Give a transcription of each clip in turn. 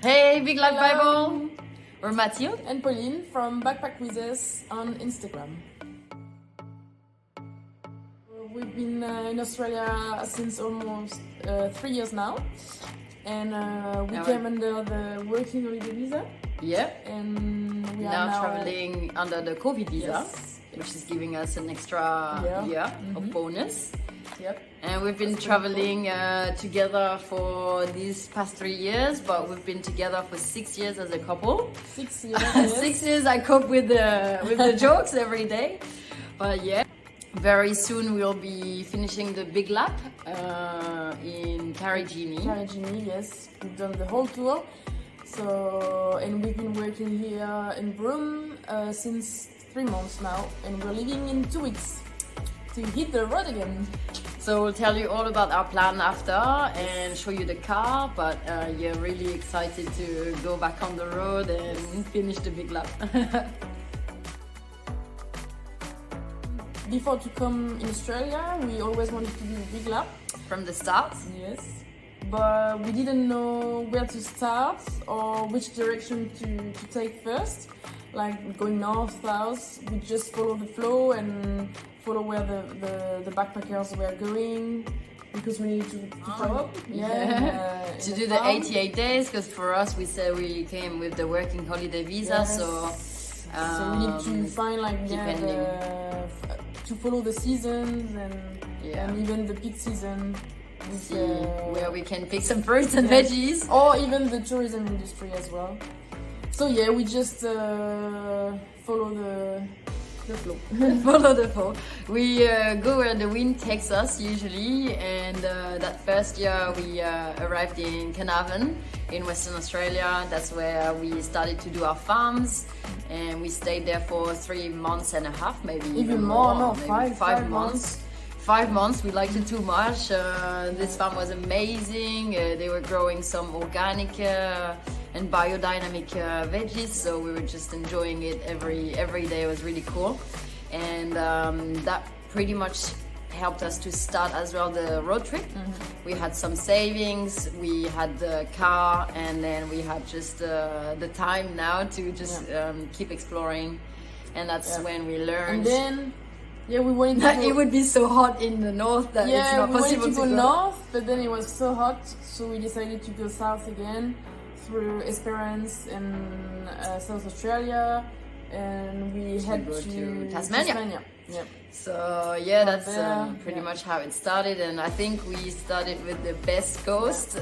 Hey, Big Life Bible! We're Mathilde and Pauline from Backpack With Us on Instagram. We've been in Australia since almost 3 years now, and we came under the working holiday visa. Yeah. And we are now traveling under the COVID visa, yes. which is giving us an extra year of bonus. Yep. And we've been traveling together for these past 3 years, but we've been together for 6 years as a couple. 6 years. Yes. 6 years. I cope with the jokes every day, but yeah. Very soon we'll be finishing the big lap in Caravan, yes. We've done the whole tour. So, and we've been working here in Broome since 3 months now, and we're leaving in 2 weeks to hit the road again. So we'll tell you all about our plan after and show you the car, but yeah, really excited to go back on the road and finish the big lap. Before to come in Australia, we always wanted to do a big lap. From the start? Yes. But we didn't know where to start or which direction to take first. Like going north, south, we just follow the flow and follow where the backpackers were going, because we need to follow. To do the 88 days, because for us we said we came with the working holiday visa, yes. so we need to find like to follow the seasons and even the peak season. See where we can pick some fruits and veggies, or even the tourism industry as well. So yeah, we just follow the flow. Follow the flow. We go where the wind takes us usually, and that first year we arrived in Caravan in Western Australia. That's where we started to do our farms, and we stayed there for 3 months and a half, maybe even more. No, maybe 5 months. 5 months, we liked it too much. This farm was amazing. They were growing some organic and biodynamic veggies, so we were just enjoying it every day. It was really cool, and that pretty much helped us to start as well the road trip. We had some savings, we had the car, and then we had just the time now to just keep exploring, and that's when we learned. And then we wanted that it would be so hot in the north that it's not possible to go go north, but then it was so hot, so we decided to go south again through Esperance in South Australia, and we head to Tasmania. Yeah. So yeah, that's pretty much how it started, and I think we started with the best coast.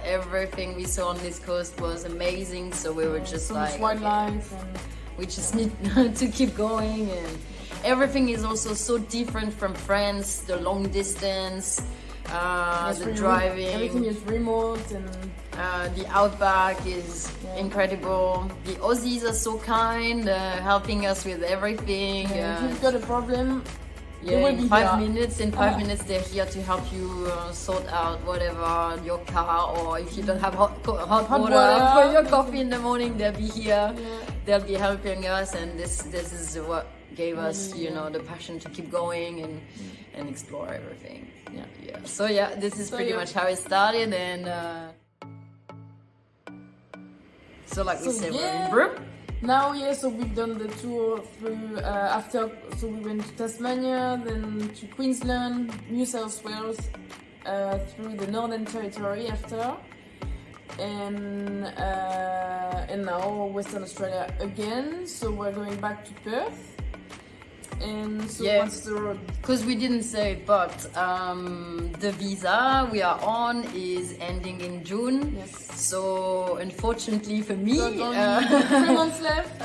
Everything we saw on this coast was amazing, so we were just so like, much wildlife, and we just need to keep going. And everything is also so different from France, the long distance, the driving. Everything is remote, and the outback is incredible. The Aussies are so kind, helping us with everything. If you've got a problem, in 5 minutes. In 5 minutes, they're here to help you sort out whatever your car, or if you don't have hot water for your coffee in the morning, they'll be here. They'll be helping us, and this is what gave us, the passion to keep going and explore everything. So this is pretty much how it started, and so like we said, we're in Broome. Now, so we've done the tour through so we went to Tasmania, then to Queensland, New South Wales, through the Northern Territory after, and now Western Australia again. So we're going back to Perth. And so what's the road? Because we didn't say, but the visa we are on is ending in June. Yes. So unfortunately for me, only 3 months left.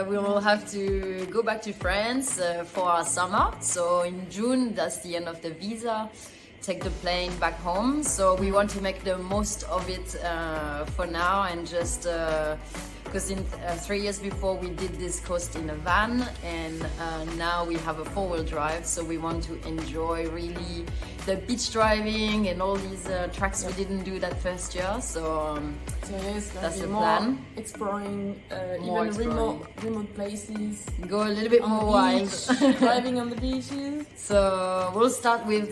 We will have to go back to France for our summer. So in June, that's the end of the visa. Take the plane back home. So we want to make the most of it for now, and just because in 3 years before we did this coast in a van, and now we have a 4-wheel drive, so we want to enjoy really the beach driving and all these tracks we didn't do that first year. So that's the plan. Exploring even remote places. Go a little bit more wild. Driving on the beaches. So we'll start with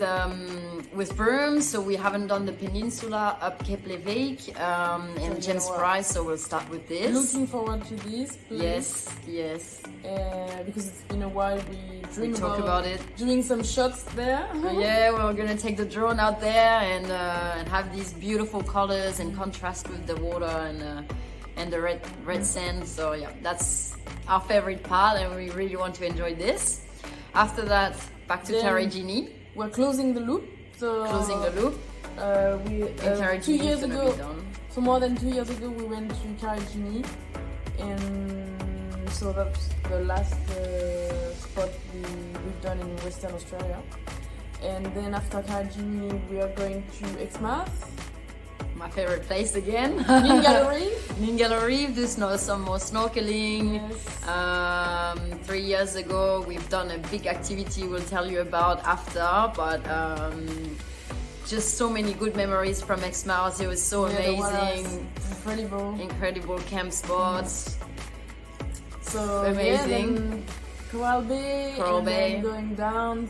with brooms, so we haven't done the peninsula up Cape Leveque and James Price, so we'll start with this. Looking forward to this, please. Yes. Because it's been a while we talk about it. Doing some shots there. Yeah, we're gonna take the drone out there and have these beautiful colors and contrast with the water and the red sand. So yeah, that's our favorite part, and we really want to enjoy this. After that, back to Carigini. We're closing the loop. So closing the loop. We 2 years ago, so more than 2 years ago, we went to Carigini, and so that's the last spot we've done in Western Australia. And then after Carigini, we are going to Exmouth. My favorite place again. Ningaloo. Do some more snorkeling. Yes. 3 years ago, we've done a big activity we'll tell you about after, but just so many good memories from Exmouth. It was so amazing. Incredible camp spots. So amazing. Coral Bay. Then going down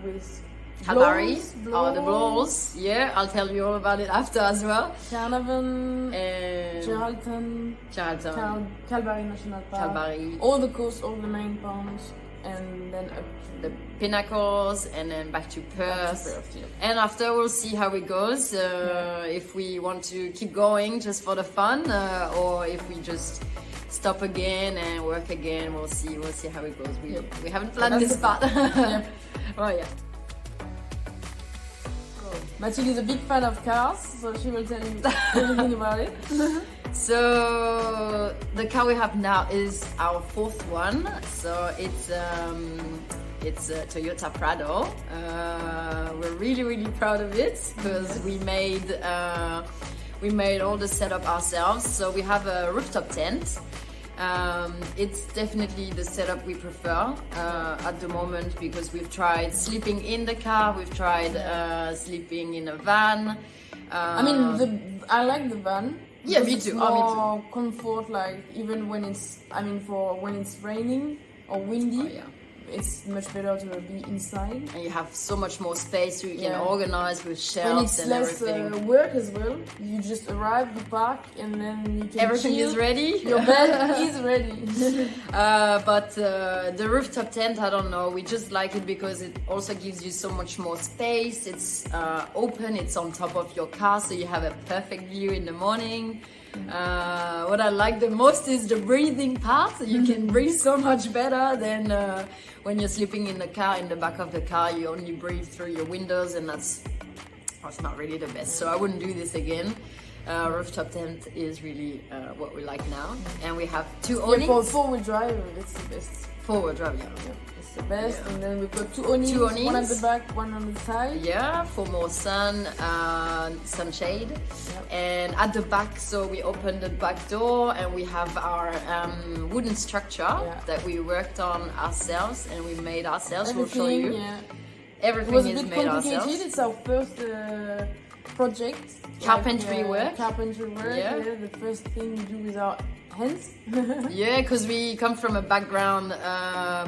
with Kalbarri, the Blowls. Yeah, I'll tell you all about it after as well. Caravan, Geraldton, Kalbarri National Park, all the coast, all the main ponds, and then up to the Pinnacles, and then back to Perth. And after we'll see how it goes. If we want to keep going just for the fun, or if we just stop again and work again. We'll see how it goes. We haven't planned this part. Oh yeah. Mathilde is a big fan of cars, so she will tell you everything about it. So the car we have now is our fourth one. So it's a Toyota Prado. We're really proud of it because we made all the setup ourselves. So we have a rooftop tent. It's definitely the setup we prefer at the moment, because we've tried sleeping in the car, we've tried sleeping in a van. I like the van. Yeah, me too. More comfort, like even when it's when it's raining or windy. It's much better to be inside. And you have so much more space, so you can organize with shelves and everything. And it's less work as well. You just arrive, you park, and then you can everything chill. Is ready. Your bed is ready. But the rooftop tent, I don't know. We just like it because it also gives you so much more space. It's open. It's on top of your car, so you have a perfect view in the morning. What I like the most is the breathing part. You can breathe so much better than when you're sleeping in the car. In the back of the car, you only breathe through your windows, and that's not really the best. So I wouldn't do this again. Rooftop tent is really what we like now, and we have two awnings. For four-wheel drive, it's the best. Four-wheel drive, it's the best. Yeah. And then we've got two awnings, one at the back, one on the side. Yeah, for more sunshade. Yep. And at the back, so we open the back door, and we have our wooden structure that we worked on ourselves, and we made ourselves. We'll show you. Everything is made ourselves. It's our first project. Carpentry work. Yeah. The first thing we do with our hands. Yeah, because we come from a background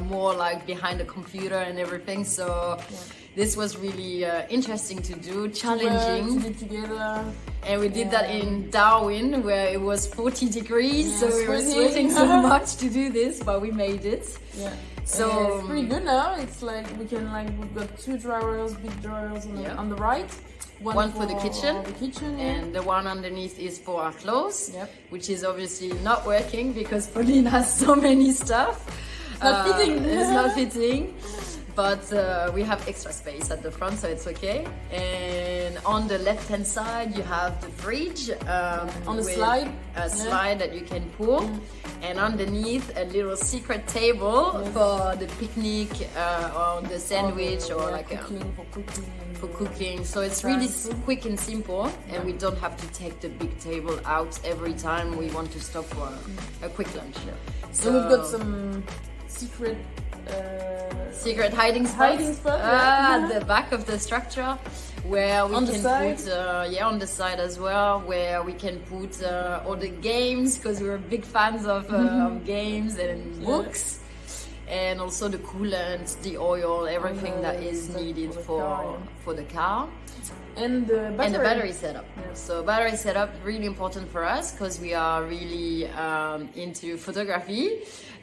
more like behind the computer and everything, so this was really interesting to do, challenging. To do together. And we did that in Darwin, where it was 40 degrees, so we were sweating so much to do this, but we made it. Yeah. So it's pretty good now. It's like we've got two drawers, big drawers on the right. One for the kitchen, and the one underneath is for our clothes, which is obviously not working because Pauline has so many stuff. It's not fitting. It's not fitting, but we have extra space at the front, so it's okay. And on the left-hand side, you have the fridge on the slide, a slide that you can pull, and underneath a little secret table for the picnic or the sandwich or for cooking. So it's really quick and simple, and we don't have to take the big table out every time we want to stop for a quick lunch. So we've got some secret hiding spot at the back of the structure, where we can put on the side as well, where we can put all the games, because we're big fans of games and books. and also the coolant, the oil, everything that is needed for the car. And the battery. And the battery setup. Yeah. So battery setup really important for us because we are really into photography,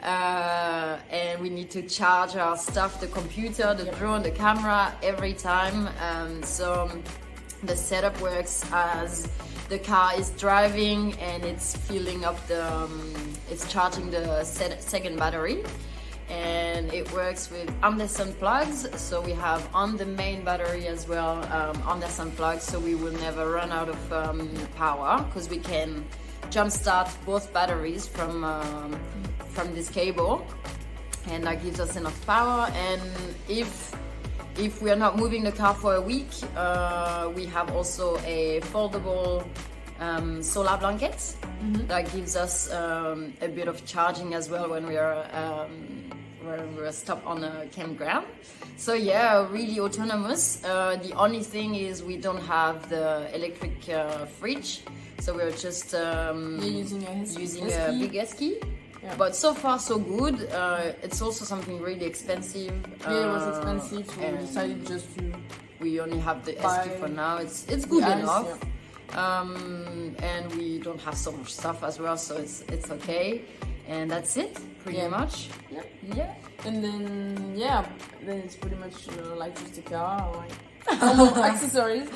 and we need to charge our stuff, the computer, the drone, the camera every time. So the setup works as the car is driving and it's filling up it's charging the second battery. And it works with Anderson plugs, so we have on the main battery as well Anderson plugs, so we will never run out of power because we can jump start both batteries from this cable, and that gives us enough power. And if we are not moving the car for a week, we have also a foldable solar blanket that gives us a bit of charging as well when we are stopped on a campground. So yeah, really autonomous. The only thing is we don't have the electric fridge, so we're just using a big esky. Yeah. But so far so good. It's also something really expensive. Yeah, it was expensive, so we decided just to. We only have the esky for now. It's good enough. Yeah. And we don't have so much stuff as well, so it's okay. And that's it, pretty much. Yeah. And then it's pretty much like just a car, like normal accessories.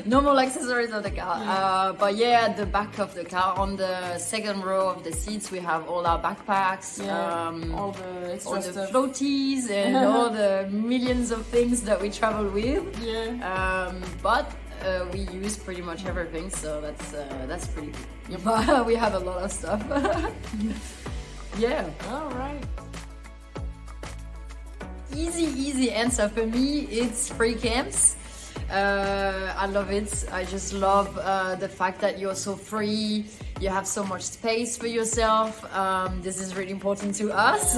Normal accessories of the car. Yeah. But yeah, at the back of the car, on the second row of the seats, we have all our backpacks, all the extra stuff, floaties, and all the millions of things that we travel with. Yeah. But we use pretty much everything, so that's pretty good. Yep. We have a lot of stuff. Yeah. All right. Easy answer for me. It's free camps. I love it. I just love the fact that you're so free. You have so much space for yourself. This is really important to us.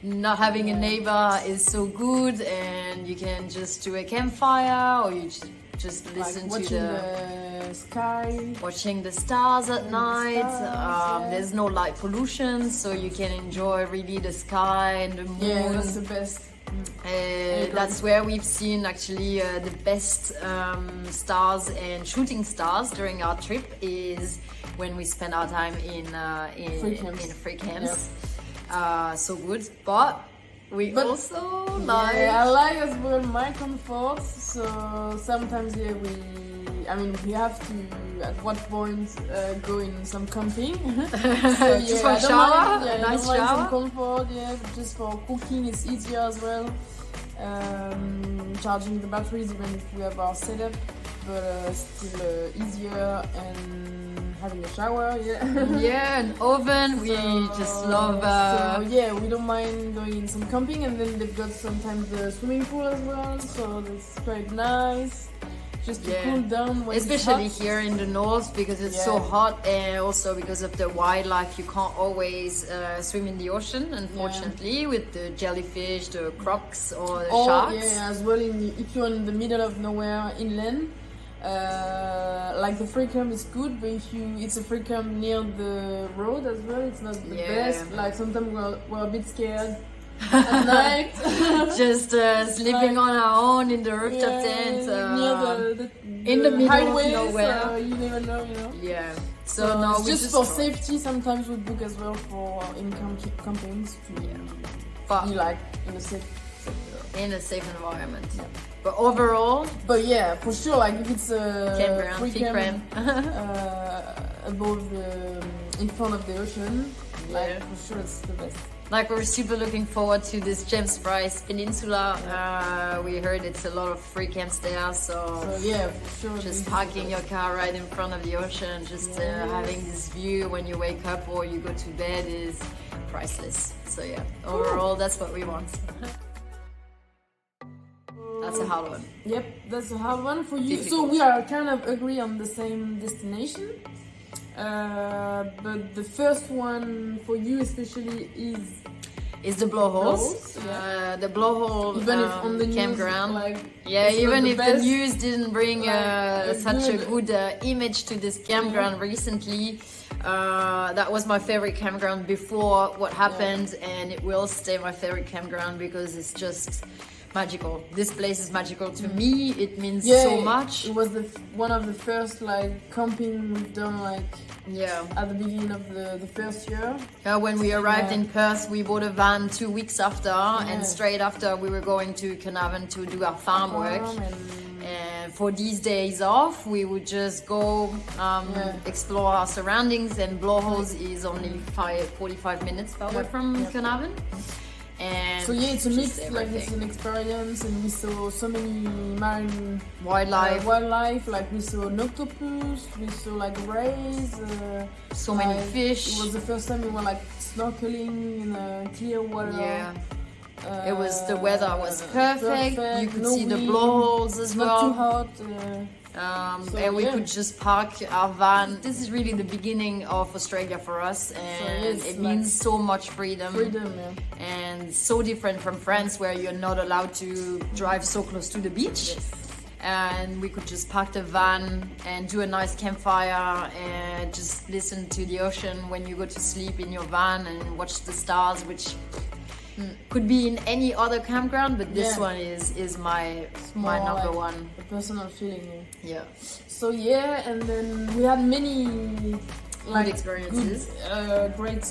Not having a neighbor is so good, and you can just do a campfire, or you just listen to the sky, watching the stars at night. There's no light pollution, so you can enjoy really the sky and the moon. Yeah, that's the best. That's where we've seen actually the best stars and shooting stars during our trip, is when we spend our time in free camps. Yep. So good, but also like... Yeah, I like as well my comfort, so sometimes we have to at what point go in some camping. So, just for a shower, a nice shower. Some comfort, just for cooking it's easier as well. Charging the batteries even if we have our setup, but still easier, and having a shower, an oven. We just love. We don't mind going in some camping, and then they've got sometimes the swimming pool as well, so that's quite nice. Just to cool down when especially it's hot. Here in the north, because it's so hot, and also because of the wildlife, you can't always swim in the ocean, unfortunately, with the jellyfish, the crocs, or the sharks. Yeah, as well. If you're in the middle of nowhere inland, like the free camp is good, but if it's a free camp near the road as well, it's not the best. Like sometimes we're a bit scared at night. Just sleeping on our own in the rooftop tent, near in the middle highways, of nowhere. You never know, Yeah. So no, just for safety, sometimes we book as well for in campings to be like in a safe sector. In a safe environment. Yeah. But overall, for sure, like if it's a campground, free camp above in front of the ocean, like for sure it's the best. Like, we're super looking forward to this James Price Peninsula. We heard it's a lot of free camps there, so for sure. Just parking your car right in front of the ocean, just having this view when you wake up or you go to bed is priceless. So overall, that's what we want. That's a hard one. Yep, that's a hard one for you. So we are kind of agree on the same destination. But the first one for you especially is the blowholes. Yeah. The blowhole Even if on the campground. news, like, Yeah, it's even not if the best, news didn't bring like, such a good image to this campground recently, that was my favorite campground before what happened, and it will stay my favorite campground because it's just magical. This place is magical to me. It means so much. It was one of the first like camping we've done like at the beginning of the first year. When we arrived in Perth, we bought a van 2 weeks after, and straight after we were going to Caravan to do our farm work. And for these days off, we would just go explore our surroundings, and Blowholes is only 45 minutes away from Caravan. And so it's a mix, like it's an experience, and we saw so many marine wildlife, like we saw an octopus, we saw like rays, so many fish. It was the first time we were like snorkeling in clear water. It was, the weather was perfect. You could see the blowholes as well. Not too hot. And we could just park our van. This is really the beginning of Australia for us, and it means so much freedom. And so different from France, where you're not allowed to drive so close to the beach. And we could just park the van and do a nice campfire and just listen to the ocean when you go to sleep in your van and watch the stars, which could be in any other campground, but this one is my number one. A personal feeling. Yeah. So and then we had many good experiences. Great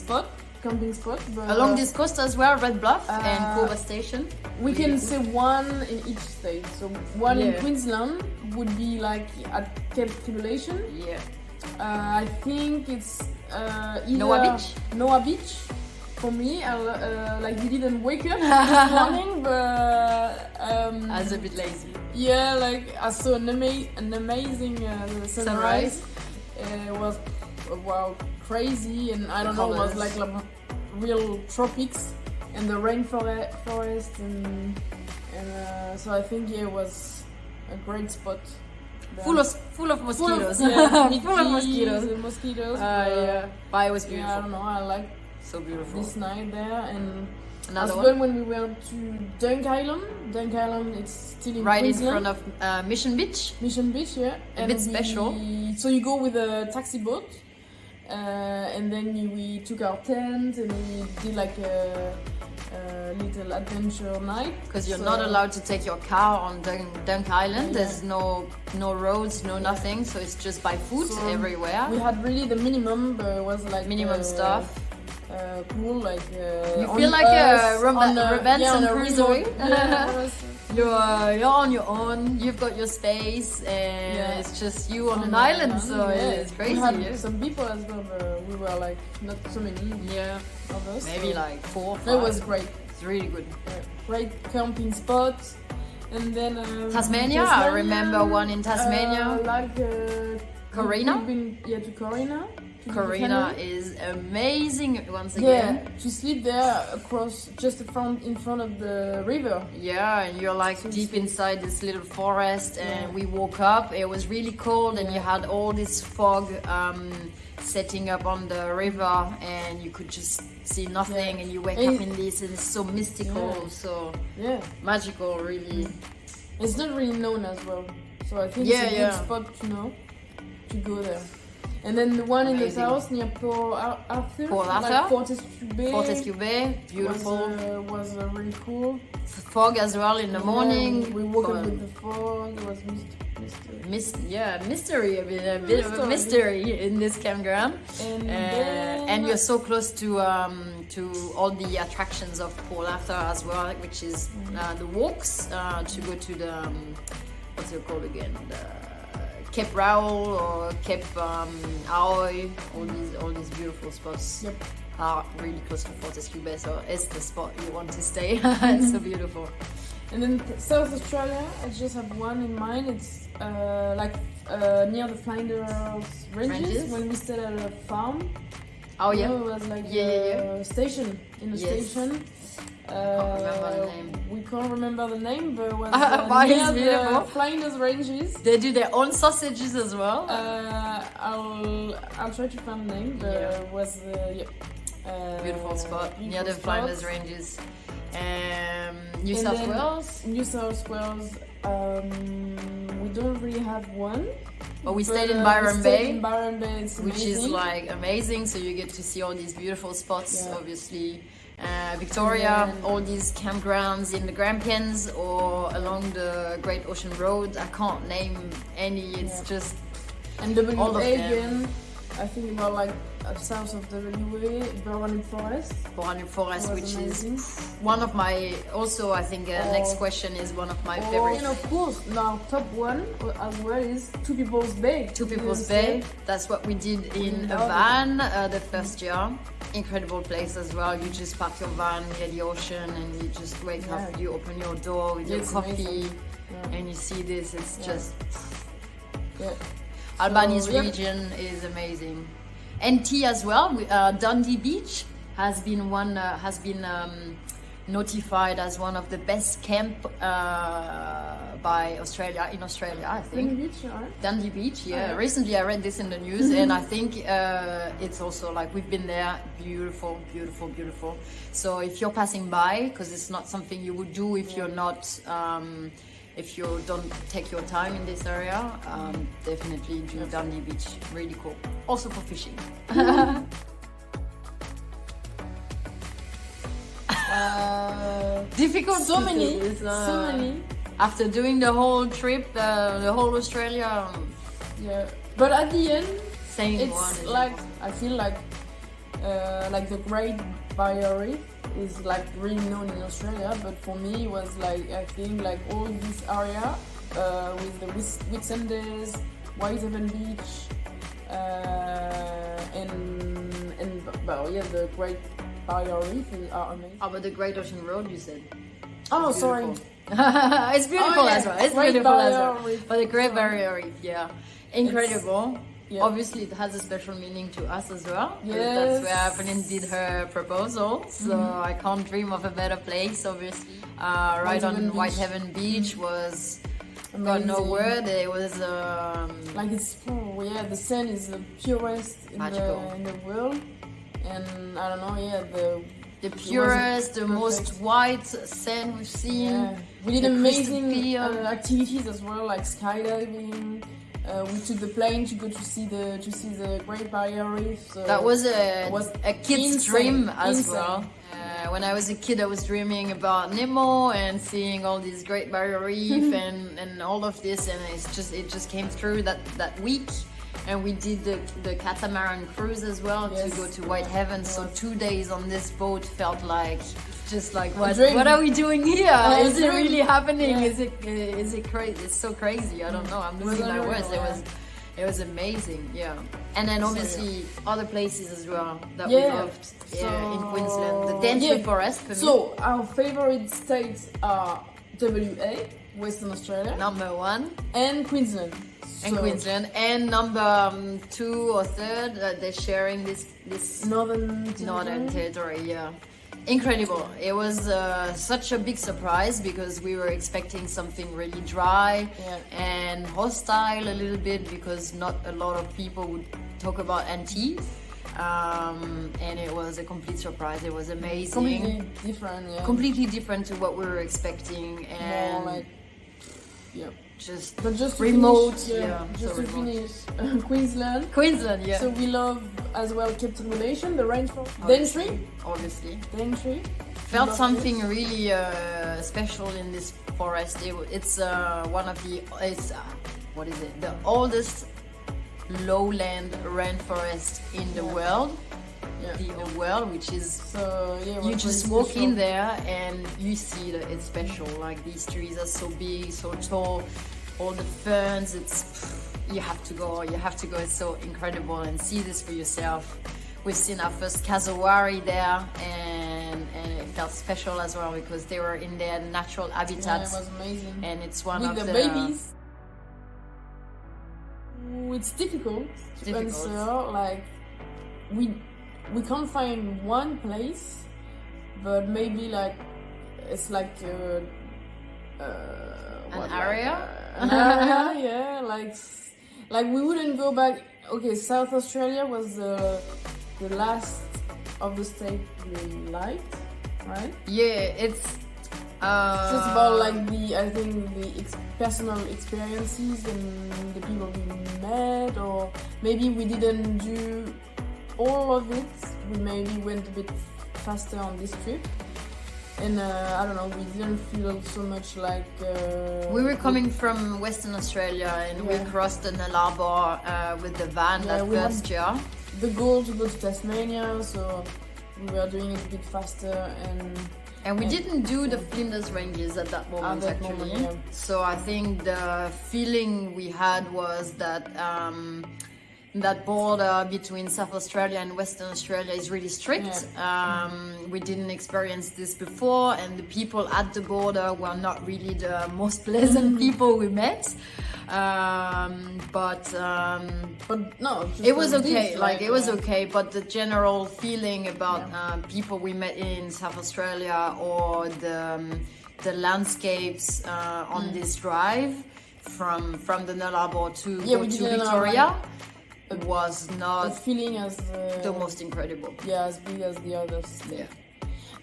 camping spot. But, along this coast as well, Red Bluff and Cova Station. We can say one in each state. So one in Queensland would be like at Cape Tribulation. Yeah. I think it's either Noah Beach. For me, like we didn't wake up this morning, but I was a bit lazy. Yeah, like I saw an amazing sunrise. It was crazy, and I don't know, it was like real tropics and the rainforest, and so I think it was a great spot. Full of mosquitoes. Full of mosquitoes. But it was beautiful. I don't know. I like. So beautiful. This night there, and another one when we went to Dunk Island. Dunk Island, it's still in Queensland. In front of Mission Beach. Mission Beach, yeah. A bit special. So you go with a taxi boat, and then we took our tent and we did like a little adventure night. Because you're not allowed to take your car on Dunk Island. There's no roads, nothing. So it's just by foot everywhere. We had really the minimum, but it was like stuff. Cool, like you feel like a Robinson Crusoe. You're on your own. You've got your space, and it's just you on an island. So it's crazy. We had some people as well, but we were like not so many. Of us. Maybe like 4 or 5. That was great. It's really good. Great camping spot. And then Tasmania. I remember one in Tasmania. Corina. To Corina. Corina is amazing once again. Yeah, to sleep there just in front of the river. Yeah, and you're like deep inside this little forest, and we woke up. It was really cold, and you had all this fog setting up on the river, and you could just see nothing, and you wake up in this, and it's so mystical, so magical, really. It's not really known as well, so I think it's a good spot to go there. And then the one in the south near Port Arthur, like Fortescue Bay, beautiful. Was really cool. Fog as well in the morning. We woke up with the fog. It was mystery. A bit of a mystery in this campground. And you're so close to all the attractions of Port Arthur as well, which is the walks to go to the what's it called again? Cape Rowell or Cape Aoi, all these beautiful spots are really close to Fortescue Bay, so it's the spot you want to stay. It's so beautiful. And then South Australia, I just have one in mind. It's near the Flinders Ranges when we stayed at a farm. Oh yeah, it was like a station station. Can't remember the name. We can't remember the name, but it was near the Flinders Ranges. They do their own sausages as well. I'll try to find the name, but it was Beautiful spot near the spot. Flinders Ranges. New South Wales. New South Wales. We don't really have one. But we stayed in Byron Bay. In Byron Bay, it's which is amazing. like amazing. So you get to see all these beautiful spots, obviously. Victoria, all these campgrounds in the Grampians or along the Great Ocean Road. I can't name any. It's just and all of WA them. again. I think about like south of WA, Bourne Forest. Bourne Forest, which amazing. is one of my. Also, I think next question is one of my favorites. And of course, now top one as well is Two People's Bay. Two People's Bay. That's what we did in a van the first year. Incredible place as well. You just park your van near the ocean and you just wake up, you open your door with your coffee and you see this. It's just Albanese region is amazing. And tea as well. Dundee Beach has been notified as one of the best camp by Australia, in Australia, I think. Dundee Beach, right? Dundee Beach, yeah. Recently I read this in the news and I think it's also like we've been there. Beautiful, beautiful, beautiful. So if you're passing by, because it's not something you would do if you're not, if you don't take your time in this area, definitely do Dundee Beach. Really cool. Also for fishing. Difficult. So to many, do. so many. After doing the whole trip, the whole Australia, but at the end, same it's one. like I feel like the Great Barrier Reef is like really known in Australia, but for me it was like I think like all this area with the Whitsundays, Whitehaven Beach, and well the Great Barrier Reef are amazing. Oh, but the Great Ocean Road, you said. Oh, It's sorry. It's beautiful as well. It's Great beautiful as Barrier well. Reef. But the Great Barrier Reef, incredible. Yeah. Obviously, it has a special meaning to us as well. Yes. That's where Pauline did her proposal. So I can't dream of a better place. Obviously, right on Whitehaven Beach was. Got no word. It was like it's the sand is the purest in the world, and I don't know, the purest, the most white sand we've seen. Yeah. We did amazing activities as well, like skydiving. We took the plane to go to see the Great Barrier Reef. So that was a kid's dream as well. When I was a kid, I was dreaming about Nemo and seeing all these Great Barrier Reef and all of this, and it just came through that week. And we did the catamaran cruise as well to go to Whitehaven. So 2 days on this boat felt like just like what are we doing here? Is it really happening? Yeah. Is it crazy? It's so crazy. I don't know. I'm losing my words. It was amazing, and then obviously other places as well that we loved in Queensland, the Daintree Forest. For me. So our favorite states are WA, Western Australia, number 1, and Queensland. Queensland, and number 2 or 3rd, they're sharing this Northern Territory. Incredible. It was such a big surprise because we were expecting something really dry and hostile a little bit because not a lot of people would talk about NT. And it was a complete surprise. It was amazing. Completely different, Completely different to what we were expecting, and more like, just remote. Just to finish, Queensland. So we love as well Captain Relation, the rainforest. Daintree. Obviously. Daintree. Felt something really special in this forest. It's one of the what is it? The oldest lowland rainforest in the world. The world, which is you just walk in there and you see that it's special. Like these trees are so big, so tall, all the ferns. You have to go. It's so incredible and see this for yourself. We've seen our first cassowary there, and it felt special as well because they were in their natural habitat. It was amazing. And it's one with of the babies. It's difficult to answer. Like we can't find one place, but maybe like it's like an area. An area, like we wouldn't go back. Okay, South Australia was the last of the state we liked, right? Yeah, it's Just about like I think the personal experiences and the people we met, or maybe we didn't do all of it. We maybe went a bit faster on this trip, and I don't know, we didn't feel so much like we were coming from Western Australia, and we crossed the Nullarbor with the van that first year. The goal to go to Tasmania, so we were doing it a bit faster, and we didn't do the Flinders Ranges at that moment, actually. So I think the feeling we had was that that border between South Australia and Western Australia is really strict. We didn't experience this before, and the people at the border were not really the most pleasant people we met. But no, it was okay. It was okay. But the general feeling about people we met in South Australia, or the landscapes on this drive from the Nullarbor to Victoria was not the feeling as the most incredible. Yeah, as big as the others. Yeah.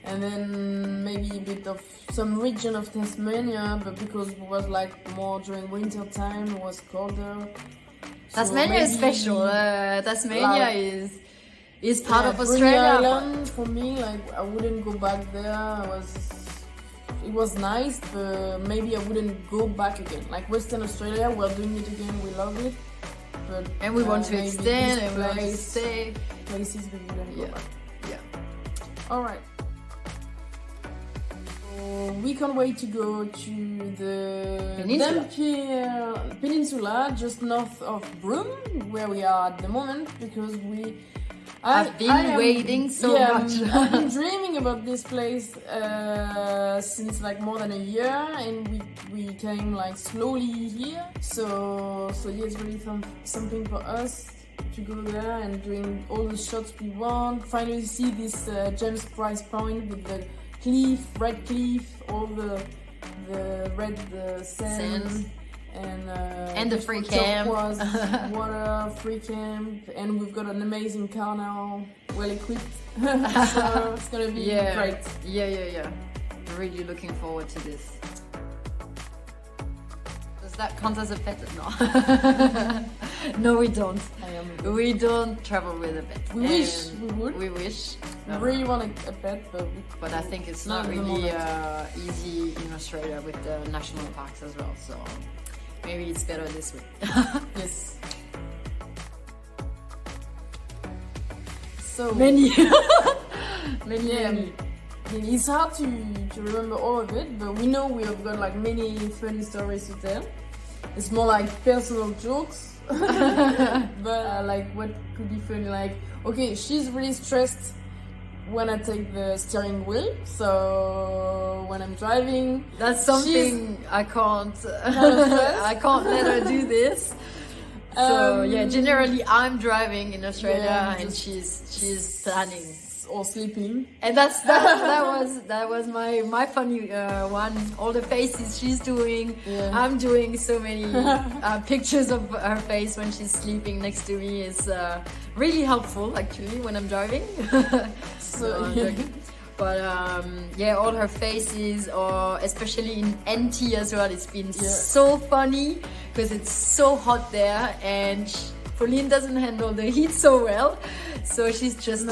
And then maybe a bit of some region of Tasmania, but because it was like more during winter time, it was colder. Tasmania is special. Tasmania is part of Australia. Island for me, like I wouldn't go back there. It was nice, but maybe I wouldn't go back again. Like Western Australia, we're doing it again. We love it. But, and we want to extend and we want to stay. Places we wouldn't go back. Yeah. All right. So we can't wait to go to the Dampier Peninsula, just north of Broome, where we are at the moment, because I've been waiting so much. I've been dreaming about this place since like more than a year, and we came like slowly here. So yeah, it's really something for us to go there and doing all the shots we want. Finally see this James Price Point with the red cliff, all the red sand. And the free camp, water, free camp, and we've got an amazing car now, well equipped. So it's gonna be great. Yeah. Really looking forward to this. Does that count as a pet? No. No, we don't. We don't travel with a pet. We wish we would. We wish. We really want a pet, but I think it's not really easy in Australia with the national parks as well. So. Maybe it's better this way. Yes. So many. It's hard to remember all of it, but we know we have got like many funny stories to tell. It's more like personal jokes, but like what could be funny? Like, okay, she's really stressed when I take the steering wheel, so when I'm driving, that's something I can't I can't let her do this. So generally I'm driving in Australia, and she's planning or sleeping, and that was my funny one. All the faces she's doing, I'm doing so many pictures of her face when she's sleeping next to me. Is really helpful actually when I'm driving. But all her faces, or especially in NT as well, it's been so funny because it's so hot there, and Pauline doesn't handle the heat so well, so she's just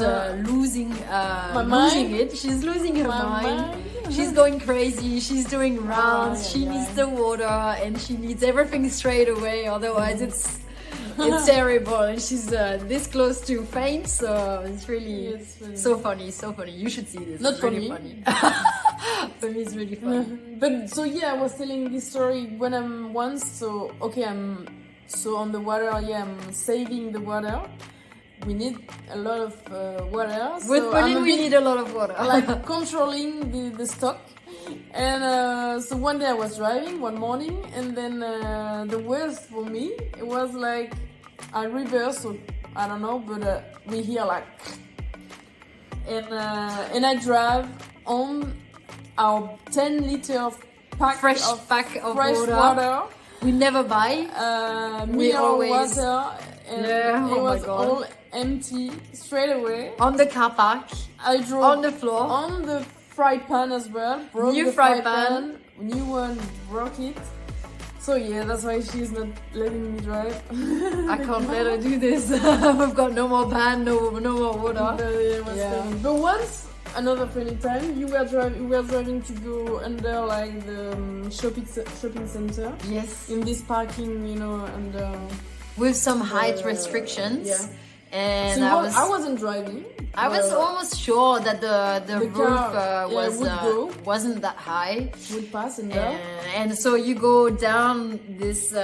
losing it. She's losing her mind. She's going crazy. She's doing rounds. She needs the water, and she needs everything straight away. Otherwise, it's terrible, and she's this close to faint. So it's really so funny. You should see this. Not it's for really me. Funny. For me, it's really funny. But so I was telling this story when I'm once. So okay, I'm on the water. I'm saving the water. We need a lot of water. With Pauline, we need a lot of water. Like controlling the stock. And so one day I was driving one morning, and then the worst for me, it was like I reversed, or I don't know, but we hear like, and I drive on our 10-liter fresh pack of water. We never buy. Mineral water, and Yeah, it oh my was God. all empty straight away. On the car park, I drove on the floor. on the fry pan as well. Broke New the fry fry pan. New one broke it. So yeah, that's why she's not letting me drive. I can't let her do this. We've got no more pan, no more water. But yeah, it was funny. But once, another funny time, you were driving to go under like the shopping center. Yes. In this parking, you know, under. With some height restrictions. Yeah. And So I I wasn't driving. I was almost sure that the roof car, wasn't that high. Would pass and down. And so you go down this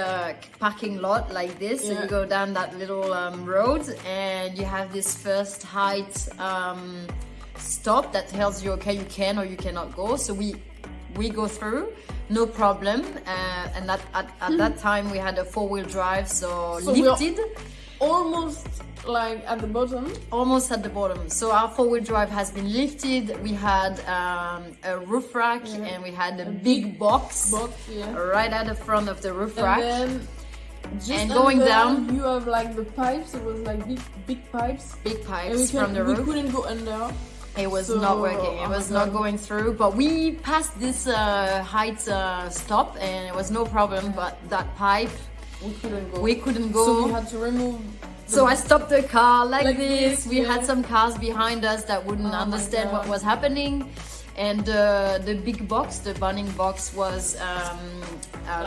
parking lot like this, so Yeah. you go down that little road, and you have this first height stop that tells you, okay, you can or you cannot go. So we go through, no problem. And at that time we had a 4-wheel drive, so lifted. Almost like at the bottom. Almost at the bottom. So our 4-wheel drive has been lifted. We had a roof rack, and we had a big box right at the front of the roof rack. Then just and going down, you have like the pipes. It was like big pipes. Big pipes from the roof. We couldn't go under. It was not working. It was not going through. But we passed this height stop, and it was no problem. But that pipe, we couldn't go. So we had to remove. So I stopped the car like this. We had some cars behind us that wouldn't understand what was happening. And the big box, the burning box, was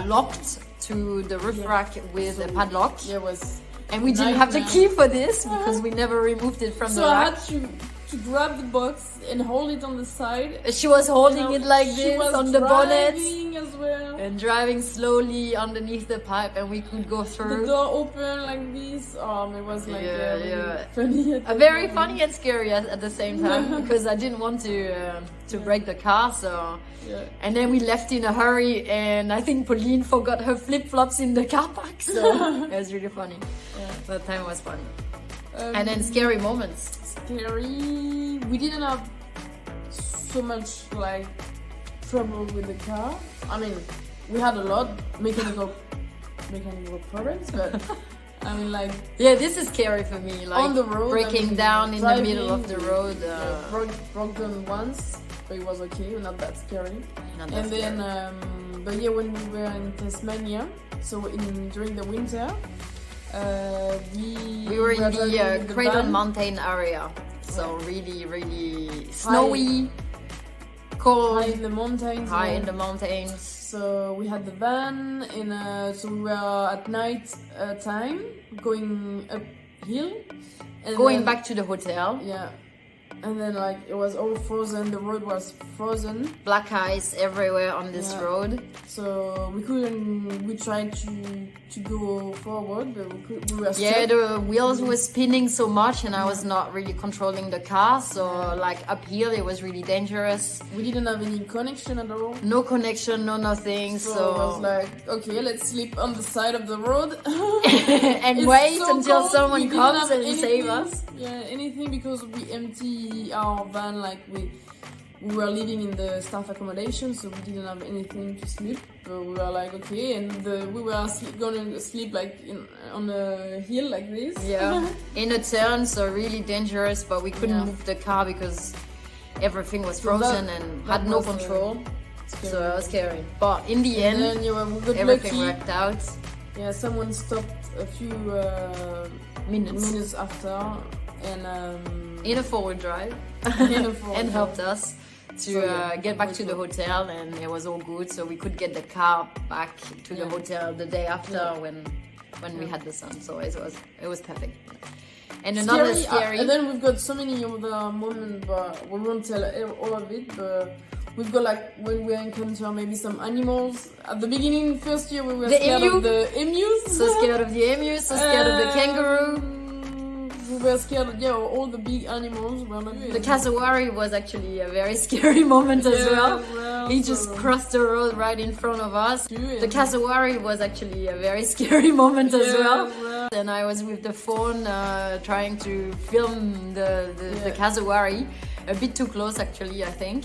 locked to the roof rack with a padlock. Yeah, it was. And we didn't have the key for this because we never removed it from the rack. So I had to grab the box and hold it on the side. She was holding it like this on the bonnet. As well. And driving slowly underneath the pipe, and we could go through. The door open like this. It was like really funny. Very funny and scary at the same time because I didn't want to break the car. So, and then we left in a hurry, and I think Pauline forgot her flip flops in the car park. So it was really funny. That time was fun. And then scary moments. Scary. We didn't have so much like trouble with the car. I mean, we had a lot mechanical problems, but I mean, like this is scary for me. Like on the road, breaking down in the middle of the road. Broke them once, but it was okay. Not that scary. Not that scary. Then, but yeah, when we were in Tasmania, so during the winter, we were in the Caravan mountain area. So really snowy. Cold, high in the mountains. So we had the van, and so we were at night time going uphill, and going back to the hotel. Yeah, and then like it was all frozen. The road was frozen. Black ice everywhere on this road. So we couldn't. We tried to go forward, but we were stuck. Yeah, the wheels were spinning so much, and I was not really controlling the car. So like uphill, it was really dangerous. We didn't have any connection at all. No connection, no nothing. So I was like, okay, let's sleep on the side of the road and wait until someone comes and anything, save us. Yeah, anything, because we empty our van, like we were living in the staff accommodation, so we didn't have anything to sleep. So we were like, okay, and we were going to sleep like on a hill like this. Yeah, in a turn, so really dangerous. But we couldn't move the car because everything was frozen and had no control. So it was scary. But in the end, everything worked out. Yeah, someone stopped a few minutes after, and in a 4-wheel drive, and helped us to get back to the hotel, and it was all good. So we could get the car back to the hotel the day after when we had the sun. So it was perfect. And another scary. And then we've got so many other moments, but we won't tell all of it. But we've got like when we encounter maybe some animals. At the beginning, first year we were scared of the emus. So scared of the emus. So scared of the kangaroo. We were scared of all the big animals. The cassowary was actually a very scary moment as well. He just crossed the road right in front of us. The cassowary was actually a very scary moment as well. And I was with the phone trying to film the cassowary, a bit too close actually, I think.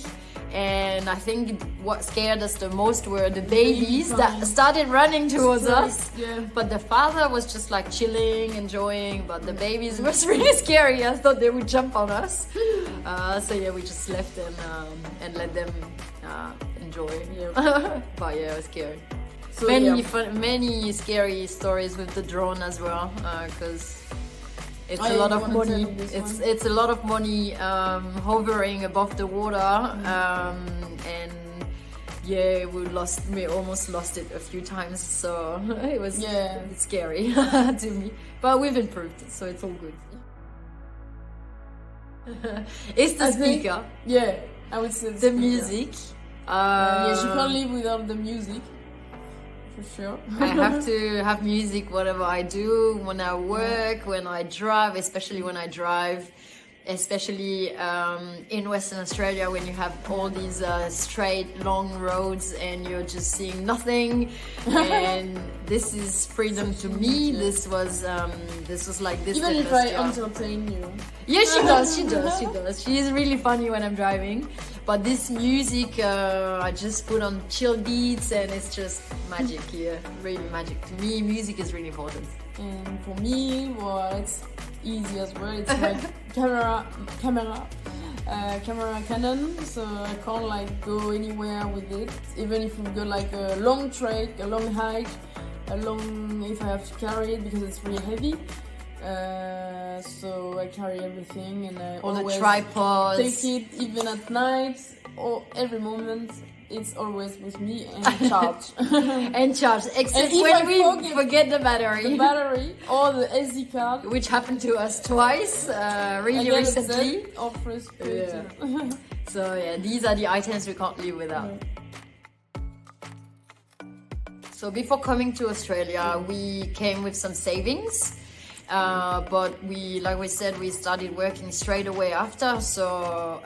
And I think what scared us the most were the babies that started running towards us. Yeah. But the father was just like chilling, enjoying, but the babies was really scary. I thought they would jump on us. So yeah, we just left them and let them enjoy. Yeah. But yeah, it was scary. So, Many scary stories with the drone as well, because it's I a lot of wanna money. tell this one. It's a lot of money hovering above the water, and yeah, we almost lost it a few times. So it was a bit scary to me, but we've improved, so it's all good. It's the speaker. I would say the music. Yes, you can't live without the music. For sure. I have to have music whatever I do, when I work, when I drive, especially when I drive, especially in Western Australia when you have all these straight long roads and you're just seeing nothing. And this is freedom to me. This was like this. Even if I entertain you. Yeah, she does. She is really funny when I'm driving. But this music, I just put on chill beats and it's just magic here. Really magic. To me, music is really important. And for me, well, it's easy as well. It's my camera Canon, so I can't like go anywhere with it. Even if we go like a long trek, a long hike, if I have to carry it because it's really heavy. So I carry everything and I all the always tripods. take it even at night or every moment. It's always with me and charge. And charge, except and when we forget the battery. The battery or the SD card. Which happened to us twice, really recently. Or frustrated. Yeah. So yeah, these are the items we can't live without. So before coming to Australia, we came with some savings. But like we said, we started working straight away after, so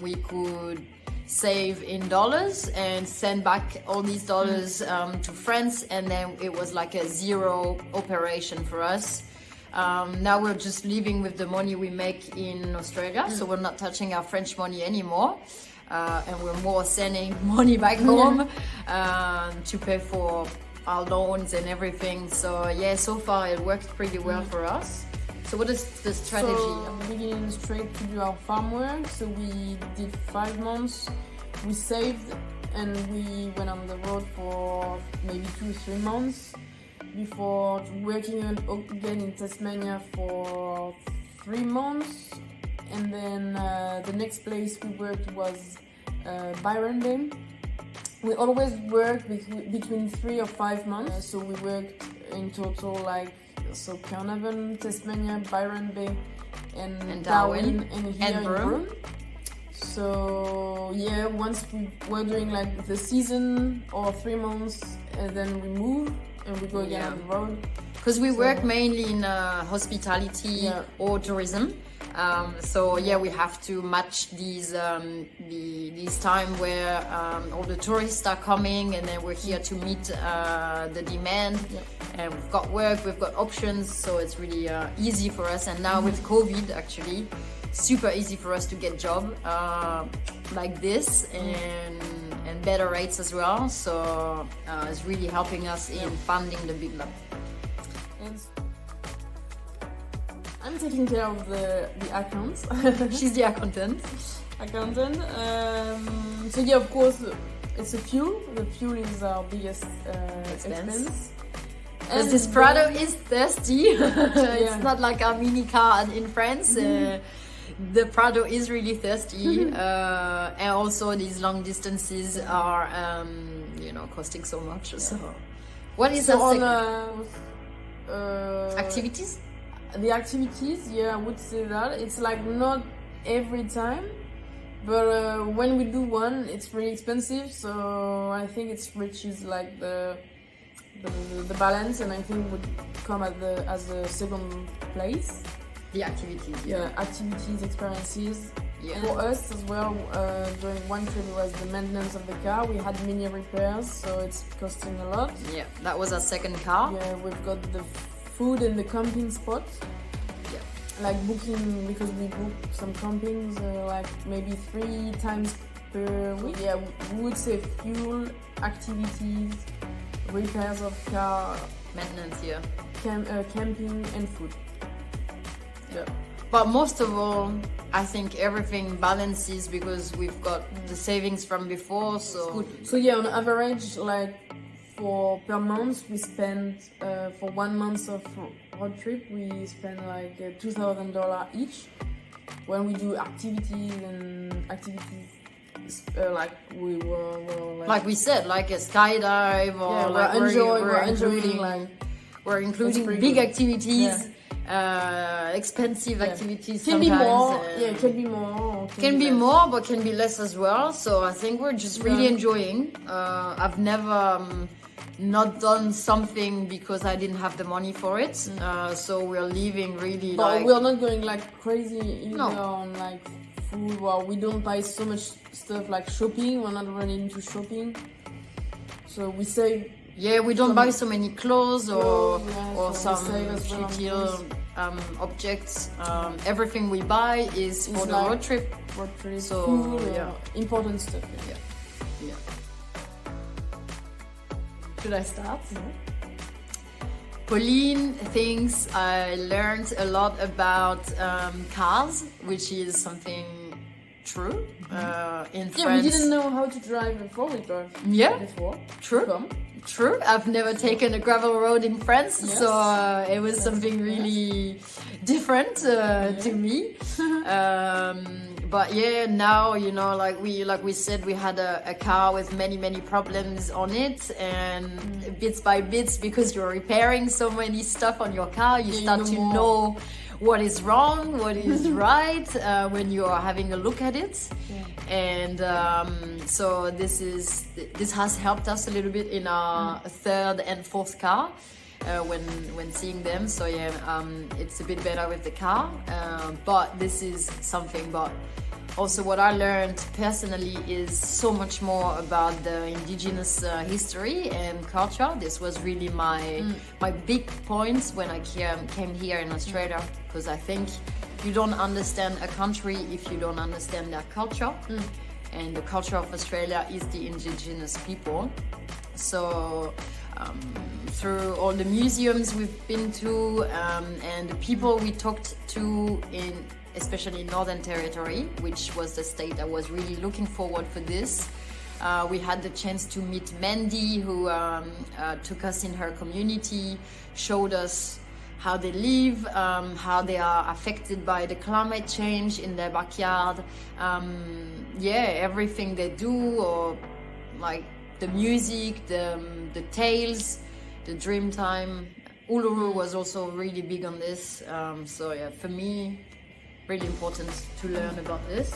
we could save in dollars and send back all these dollars to France, and then it was like a zero operation for us. Now we're just living with the money we make in Australia, so we're not touching our French money anymore, and we're more sending money back home to pay for our loans and everything. So yeah, so far it worked pretty well for us. So what is the strategy? So beginning straight to do our farm work. So we did 5 months. We saved and we went on the road for maybe 2-3 months before working again in Tasmania for 3 months. And then the next place we worked was Byron Bay. We always work between 3 or 5 months. So we worked in total like Caravan, Tasmania, Byron Bay, and Darwin, and here in Broome. So yeah, once we were doing like the season or 3 months, and then we move and we go again on the road. Because we work mainly in hospitality or tourism. So yeah, we have to match these time where all the tourists are coming, and then we're here to meet the demand. And we've got work, we've got options, so it's really easy for us. And now with COVID, actually, super easy for us to get job like this and better rates as well. So it's really helping us in funding the big lab. I'm taking care of the accounts. She's the accountant. So yeah, of course, it's a fuel. The fuel is our biggest expense. Because this Prado is thirsty. It's not like our mini car in France. The Prado is really thirsty. And also these long distances are, costing so much. So, what is activities? The activities, I would say that it's like not every time, but when we do one, it's really expensive. So I think it reaches like the balance, and I think would come as a second place. The activities, activities, experiences. Yeah. For us as well, during one trip it was the maintenance of the car. We had mini repairs, so it's costing a lot. Yeah, that was our second car. Yeah, we've got the food and the camping spot. Like booking, because we booked some campings like maybe 3 times per week. Yeah, we would say fuel, activities, repairs of car, Maintenance, yeah. camping and food. Yeah. But most of all, I think everything balances because we've got the savings from before, so Good. So yeah, on average, like for per month, we spend for 1 month of road trip, we spend like $2,000 each. When we do activities, like we were like we said, like a skydive or yeah, like we're enjoying like we're including pretty big good. activities, expensive activities. Can be sometimes, more, can be more. Or Can be less. more, but can be less as well. So I think we're just really Yeah. enjoying. I've never not done something because I didn't have the money for it. So we're living really But like. we're not going like crazy either No. on like food. Well, we don't buy so much stuff like shopping. We're not really into shopping. So we save. Yeah, we don't buy so many clothes or yeah, so we some save as well on trivial those. objects. Everything we buy is for It's the like- road trip. Road trip, So, food, yeah. important stuff. Yeah. Yeah. Should I start? Pauline thinks I learned a lot about cars, which is something true. In Yeah, France, we didn't know how to drive before we drove. Yeah. Before. True. Come. True. I've never taken a gravel road in France, Yes. so it was something really different to me. But yeah, now you know, like we said, we had a car with many problems on it, and bits by bits, because you're repairing so many stuff on your car, you Yeah, start you to know more. know what is wrong, what is right when you are having a look at it. And so this has helped us a little bit in our third and fourth car when seeing them. So yeah, it's a bit better with the car, but this is something. But also what I learned personally is so much more about the indigenous history and culture. This was really my big points when I came here in Australia, because I think you don't understand a country if you don't understand their culture. And the culture of Australia is the indigenous people. So through all the museums we've been to, and the people we talked to in especially Northern Territory, which was the state I was really looking forward for this. We had the chance to meet Mandy, who took us in her community, showed us how they live, how they are affected by the climate change in their backyard. Everything they do, or like the music, the tales, the dream time. Uluru was also really big on this. So yeah, for me, really important to learn about this.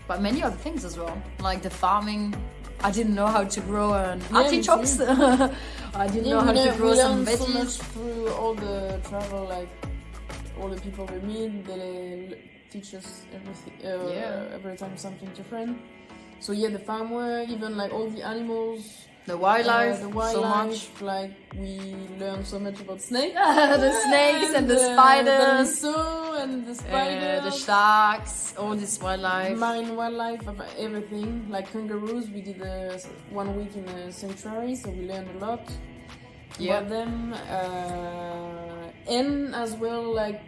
But many other things as well, like the farming. I didn't know how to grow artichokes. I didn't know how to grow some veggies. So much veggies. through all the travel, like all the people we meet, they teach us everything. Every time something different. So yeah, the farm work, even like all the animals. The wildlife, so much. Like we learned so much about snakes. The snakes and the spiders. And the spiders. The sharks, all this wildlife. Marine wildlife, everything. Like kangaroos, we did 1 week in a sanctuary, so we learned a lot about them. And as well, like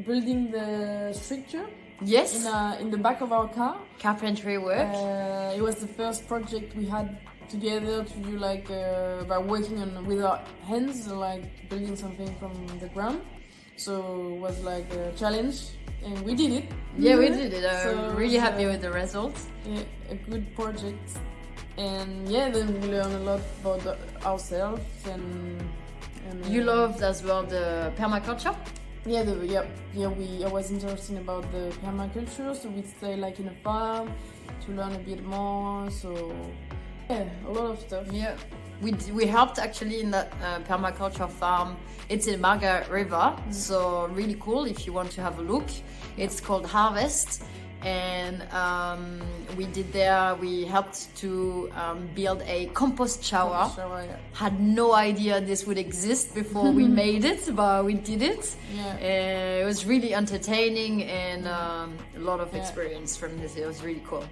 building the structure. Yes. In the back of our car. Carpentry work. It was the first project we had together to do, like by working with our hands, like building something from the ground. So it was like a challenge, and we did it. Yeah, we did it. I'm So really happy with the results. Yeah, a good project, and yeah, then we learned a lot about ourselves and You loved as well the permaculture. I was interested about the permaculture, so we stay like in a farm to learn a bit more. So yeah, a lot of stuff. Yeah, we helped actually in that permaculture farm. It's in Margaret River, so really cool if you want to have a look. It's called Harvest, and we did there. We helped to build a compost shower. Had no idea this would exist before we made it, but we did it. Yeah. It was really entertaining, and a lot of experience from this. It was really cool.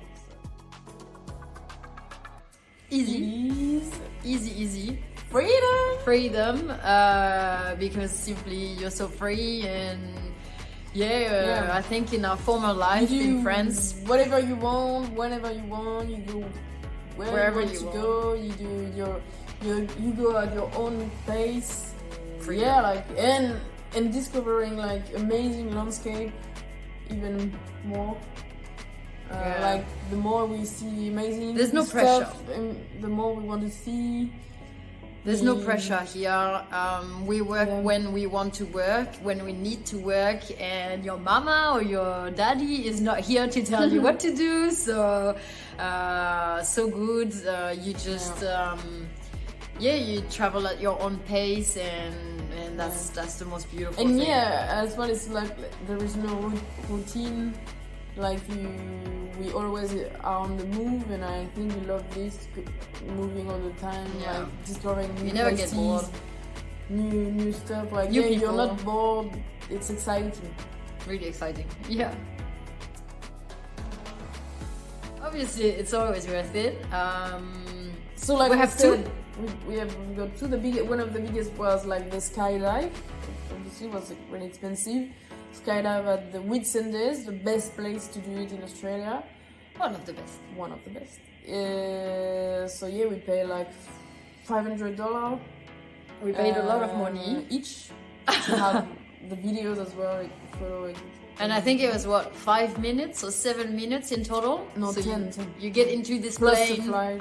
Easy. It is Easy. freedom. Because simply you're so free and I think in our former life You do in France, whatever you want, whenever you want. You go wherever you want to go. You do you go at your own pace. Freedom. Yeah, like and discovering like amazing landscape even more. Like the more we see amazing There's no stuff, pressure. and the more we want to see. there's no pressure here. We work when we want to work, when we need to work, and your mama or your daddy is not here to tell you what to do. So good. You just you travel at your own pace, and that's the most beautiful And thing. as well, it's like there is no routine. Like we always are on the move, and I think we love this, moving all the time, Yeah. like discovering new You never places, get bored. new stuff. Like New you're people. not bored. It's exciting. Really exciting. Yeah. Obviously, it's always worth it. So like We I have said, we got two. One of the biggest was like the skydive. Obviously, it was like, really expensive. Skydive at the Whitsundays, the best place to do it in Australia. One of the best. One of the best. So we pay like $500. We paid a lot of money. Each to have the videos as well, like following. And I think it was 5 minutes or 7 minutes in total. No, so 10. You get into this Plus the plane. flight.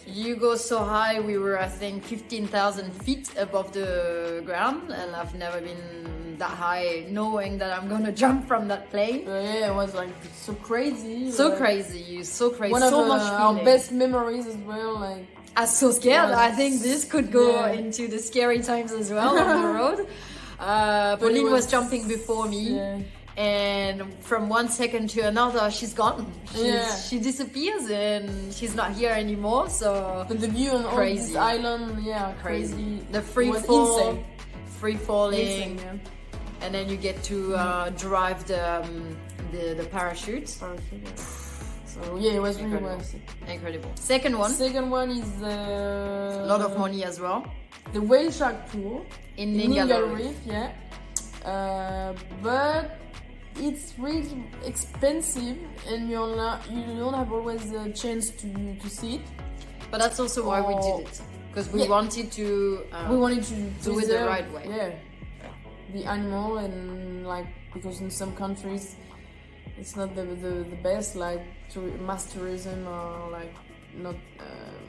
You go so high. We were, I think, 15,000 feet above the ground, and I've never been that high, knowing that I'm gonna jump from that plane. It was like so crazy. So like, crazy, so crazy, One of so much our feeling. best memories as well. Like I was so scared. Yeah. I think this could go Yeah. into the scary times as well on the road. Pauline was jumping before me. Yeah. And from one second to another, she's gone. Yeah. She disappears and she's not here anymore. So But the view on all Crazy. this island, crazy. The It free was fall, insane. free falling, Insane, yeah. and then you get to drive the parachute. Parachute, yeah. So it was really Incredible. worth it. Incredible. Second one, Second one is a lot of money as well. the whale shark tour In in Ningaloo Ningaloo Reef. Reef, but it's really expensive, and you don't have always the chance to see it. But that's also why we did it, because we wanted to. We wanted to do it the preserve, right way. Yeah, the animal, and like because in some countries it's not the best, like mass tourism or like not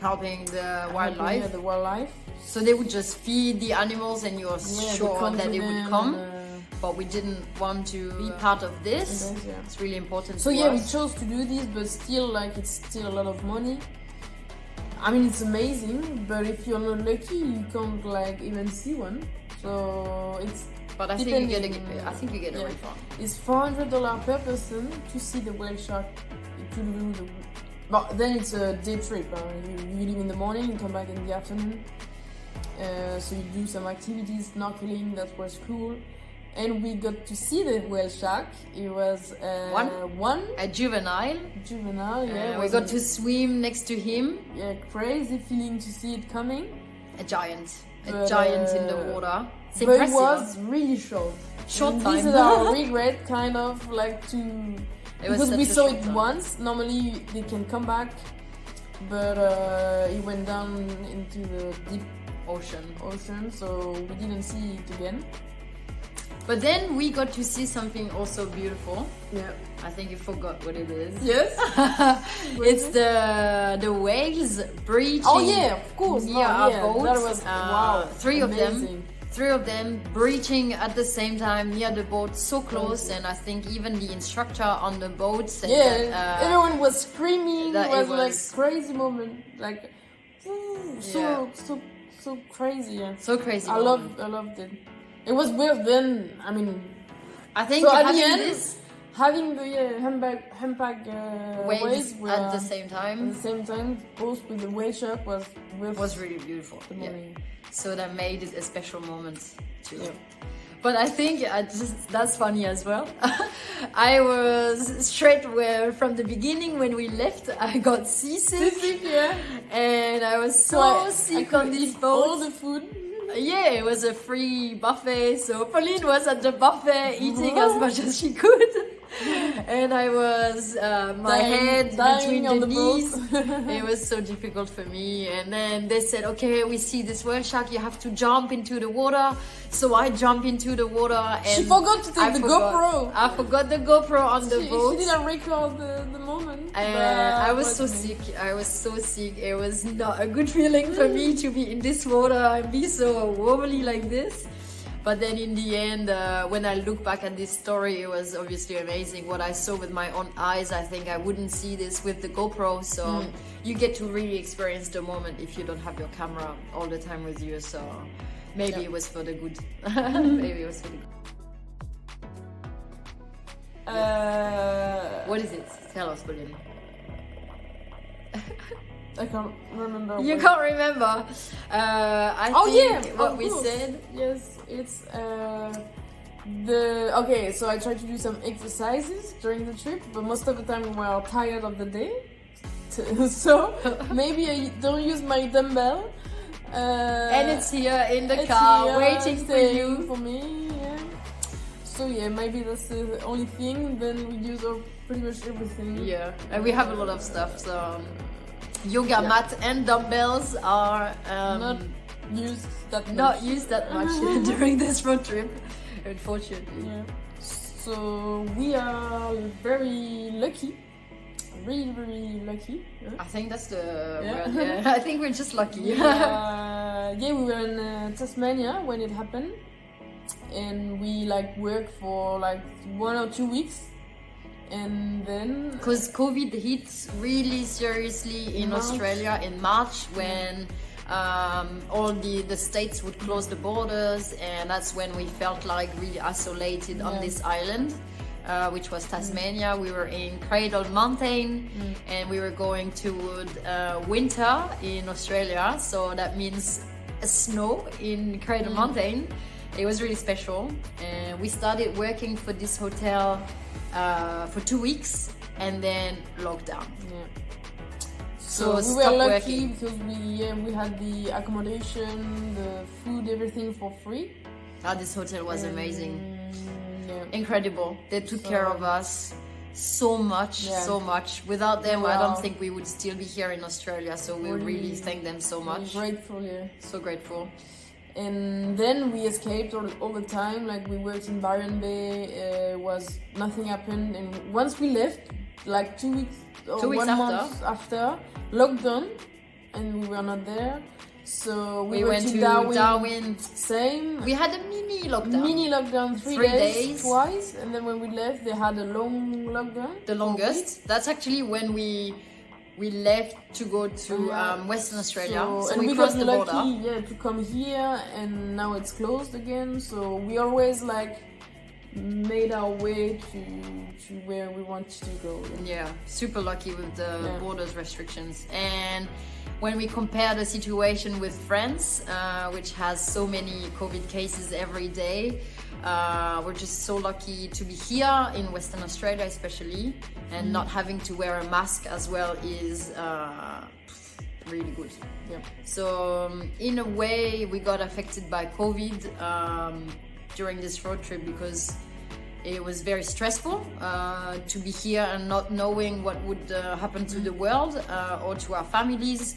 helping the wildlife. Yeah, the wildlife. So they would just feed the animals, and you're Yeah, sure that they would come. And, But we didn't want to be part of this. yeah. It's really important. So to we us. chose to do this, but still, like, it's still a lot of money. I mean, it's amazing, but if you're not lucky, you can't like even see one. So it's. But I think you get a refund. It's $400 per person to see the whale shark. To do the. But then it's a day trip. You leave in the morning, you come back in the afternoon. So you do some activities, snorkeling. That was cool. And we got to see the whale shark. It was one A juvenile. yeah. We got to swim next to him. Yeah, crazy feeling to see it coming. A giant in the water. It's But impressive. it was really short. Short And time. This is our regret, kind of like to. It was Because we such a saw short it time. once. Normally they can come back, but it went down into the deep ocean, so we didn't see it again. But then we got to see something also beautiful. Yeah. I think you forgot what it is. Yes. It's the whales breaching. Oh yeah, of course. near our boat. That was wow. Three amazing. of them breaching at the same time near the boat, so close. And I think even the instructor on the boat said that everyone was screaming. that It it was like was- crazy moment, like so crazy. Yeah. so crazy. I loved it. It was weird then. I mean, I think so at having the end, this having the humpback waves waves were at the same at time the same time, both with the whale shark was worth was really beautiful. the Yeah. money. So that made it a special moment too. Yeah. But I think that's funny as well. I was straight where from the beginning when we left, I got seasick. Yeah. And I was so sick on this boat. All the food. Yeah, it was a free buffet, so Pauline was at the buffet eating as much as she could. And I was my head between the knees. It was so difficult for me. And then they said, okay, we see this whale shark, you have to jump into the water. So I jumped into the water and she forgot to take the GoPro. I forgot the GoPro on the boat. She didn't record the moment. I was so sick. I was so sick. It was not a good feeling for me to be in this water and be so wobbly like this. But then in the end, when I look back at this story, it was obviously amazing. What I saw with my own eyes, I think I wouldn't see this with the GoPro. So you get to really experience the moment if you don't have your camera all the time with you. So maybe it was for the good. Maybe it was for the good. What is it? Tell us, Pauline. I can't remember. You can't remember. I think what we said. Yes, it's okay. So I tried to do some exercises during the trip, but most of the time we were tired of the day, so maybe I don't use my dumbbell. And it's here in the car waiting for you. For me, yeah. So yeah, maybe that's the only thing. Then we use pretty much everything. Yeah, and we have a lot of stuff. So. Yoga mat and dumbbells are not used that much during this road trip, unfortunately. Yeah. So we are very lucky, really, really lucky. Yeah. I think that's the word. Yeah. I think we're just lucky. Yeah, we were in Tasmania when it happened, and we worked for 1 or 2 weeks. And then because COVID hit really seriously in Australia in March when all the states would close the borders, and that's when we felt really isolated on this island, which was Tasmania. We were in Cradle Mountain and we were going toward winter in Australia, so that means snow in Cradle Mountain. It was really special, and we started working for this hotel for 2 weeks, and then lockdown. Yeah. So we were lucky because we had the accommodation, the food, everything for free. This hotel was amazing, incredible. They took care of us so much. Without them, I don't think we would still be here in Australia. So we really thank them so much. Grateful, yeah. So grateful. And then we escaped all the time. We worked in Byron Bay. Nothing happened. And once we left, 2 weeks or 1 month after, lockdown, and we were not there. So we went to Darwin. Same. We had a mini lockdown. 3 days twice. And then when we left, they had a long lockdown. The longest. That's actually when we left to go to Western Australia. So and we got crossed the border. lucky, to come here, and now it's closed again. So we always made our way to where we wanted to go. Yeah, super lucky with the borders restrictions. And when we compare the situation with France, which has so many COVID cases every day, we're just so lucky to be here in Western Australia especially, and not having to wear a mask as well is really good. Yeah. So in a way we got affected by COVID during this road trip because it was very stressful to be here and not knowing what would happen to the world or to our families,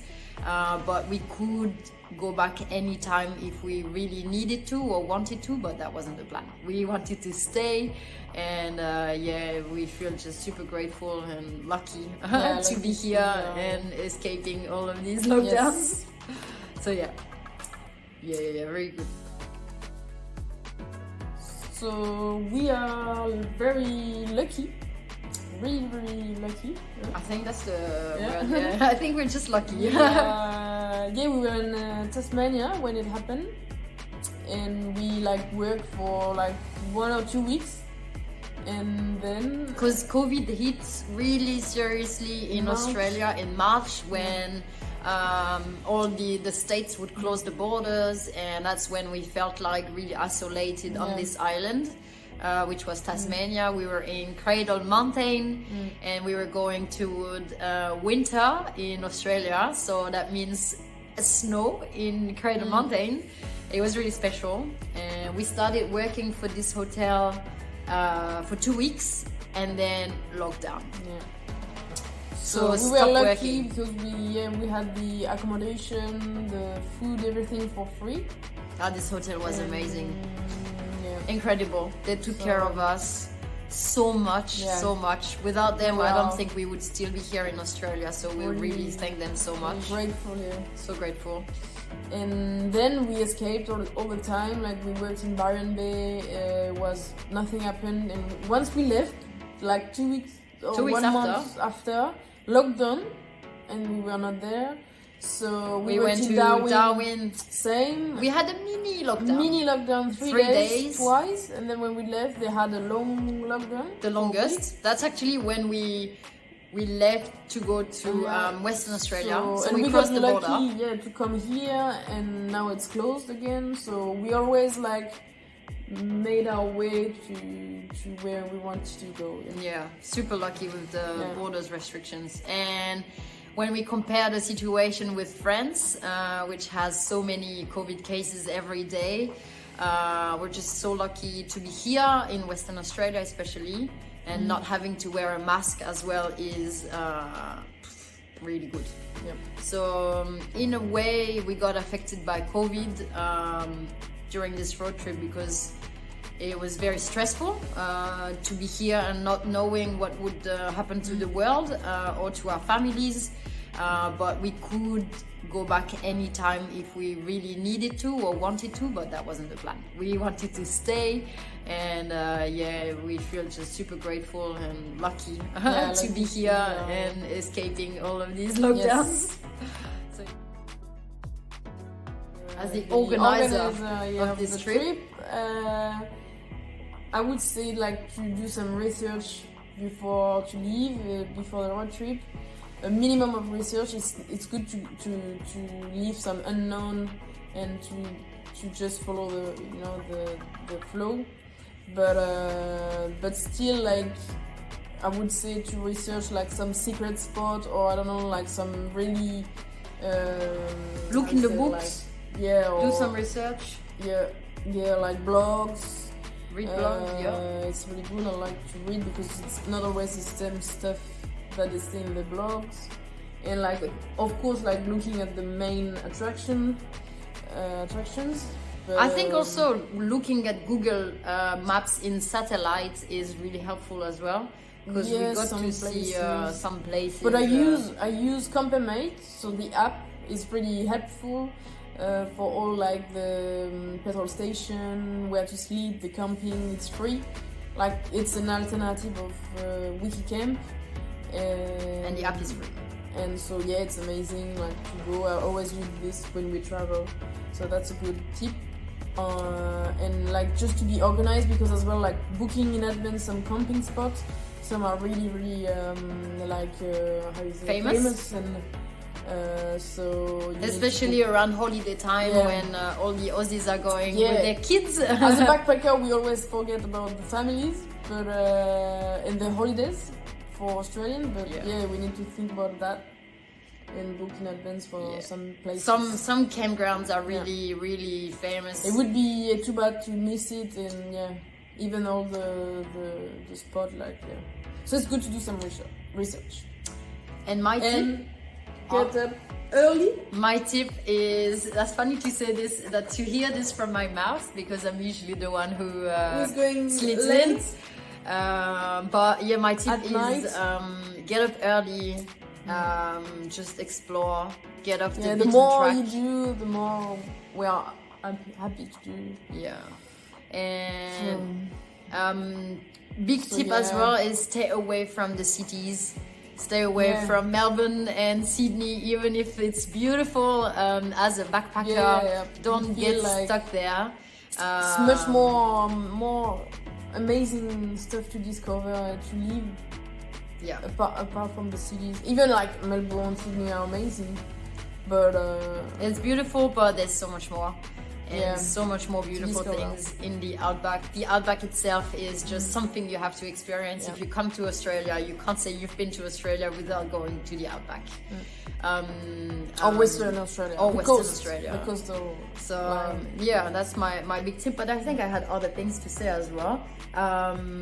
but we could go back anytime if we really needed to or wanted to, but that wasn't the plan. We wanted to stay, and we feel just super grateful and lucky to be here and escaping all of these lockdowns. So very good. So we are very lucky, really, really lucky. I think that's the word. Yeah. I think we're just lucky. We were in Tasmania when it happened, and we worked for 1 or 2 weeks, and then because COVID hit really seriously in Australia in March when all the states would close the borders, and that's when we felt like really isolated on this island, which was Tasmania. We were in Cradle Mountain, and we were going toward winter in Australia, so that means snow in Cradle Mountain. It was really special, and we started working for this hotel for 2 weeks, and then lockdown. So we were lucky because we had the accommodation, the food, everything for free. This hotel was amazing, incredible. They took care of us so much. Without them, I don't think we would still be here in Australia. So we really thank them so much. Grateful, so grateful. And then we escaped all the time. Like we worked in Byron Bay, nothing happened. And once we left, like 2 weeks or 1 month after, lockdown, and we were not there. So we went to Darwin. Same. We had a mini lockdown. 3 days twice, and then when we left, they had a long lockdown. The longest. That's actually when we left to go to Western Australia. So we crossed the border. To come here, and now it's closed again. So we always made our way to where we wanted to go. Yeah, super lucky with the borders restrictions. And when we compare the situation with France, which has so many COVID cases every day, we're just so lucky to be here in Western Australia especially, and not having to wear a mask as well is really good. So in a way we got affected by COVID during this road trip, because it was very stressful to be here and not knowing what would happen to the world or to our families, but we could go back anytime if we really needed to or wanted to, but that wasn't the plan. We wanted to stay, and we feel just super grateful and lucky to be here and escaping all of these lockdowns. So, as the organizer of this trip, I would say to do some research before the road trip. A minimum of research. It's good to leave some unknown and to just follow the flow. But still, I would say to research some secret spot, or I don't know, some really look in the books. Or do some research. Blogs. Read blogs. It's really good. I like to read because it's not always the same stuff that is in the blogs, and of course looking at the main attractions. But, I think also looking at Google Maps in satellite is really helpful as well, because we got to see some places. But I use Compamate, so the app is pretty helpful for all the petrol station, where to sleep, the camping. It's free. It's an alternative of Wikicamp. And the app is free. And so it's amazing to go. I always use this when we travel, so that's a good tip. And just to be organized, because as well booking in advance some camping spots. Some are really famous and so especially around holiday time when all the Aussies are going with their kids. As a backpacker, we always forget about the families, but and the holidays for Australian, but we need to think about that and book in advance for some places. Some campgrounds are really famous. It would be too bad to miss it, and even all the spot So it's good to do some research. And my tip, get up early. My tip is, that's funny to say this, that to hear this from my mouth, because I'm usually the one who's going sleeps late. In. But my tip is get up early, just explore, get off the beaten track. The more you do, the more we are happy to do. And big tip as well is stay away from the cities. Stay away from Melbourne and Sydney, even if it's beautiful. As a backpacker, don't get stuck there. It's much more amazing stuff to discover, to live apart from the cities. Even Melbourne, Sydney are amazing, But it's beautiful, but there's so much more. And Yeah. so much more beautiful discover. things in the outback. The outback itself is just something you have to experience. Yeah. If you come to Australia, you can't say you've been to Australia without going to the outback. or Western Australia. or The Western coast, Australia. The coastal. So line. yeah, that's my big tip. But I think I had other things to say as well.